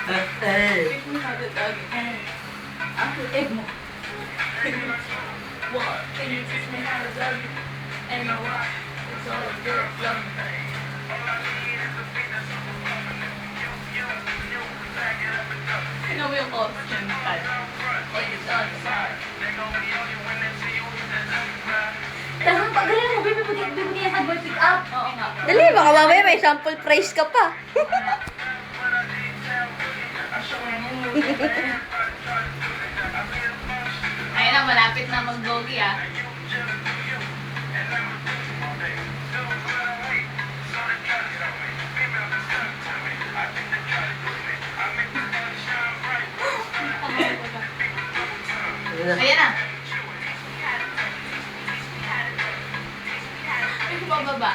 Teach me how to doggy. After egg mo. What? Can you teach me how to doggy? And a lot. It's all a girl. Love me. Sino mo yung costume pad? Like it's on the side. Talagang pagaling mo, baby, bibigyan sa boy pick up. Oo nga. Dali, baka mamaya may sample price ka pa. Ayun na, malapit na mag-gogi ah. Ayan na. Ay, bumababa.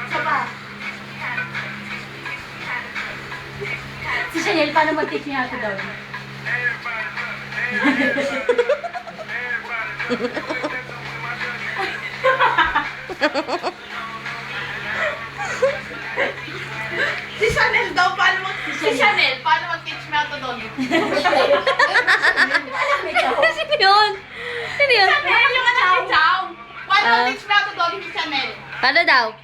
Saba. Si Chanel, paano mag-teach niya ako daw? Si Chanel daw, si Chanel, paano mag-teach me how to doggy? Sino yun? Sino yun? Chanel, yung anak ni Chow. Paano mag-teach me how to doggy si Chanel? Paano daw?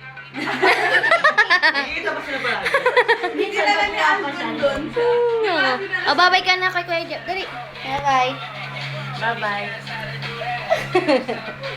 Hindi na lang niya Alvin doon. O, babay ka na kay Kuya Jeff. Dali. Bye-bye. Bye-bye.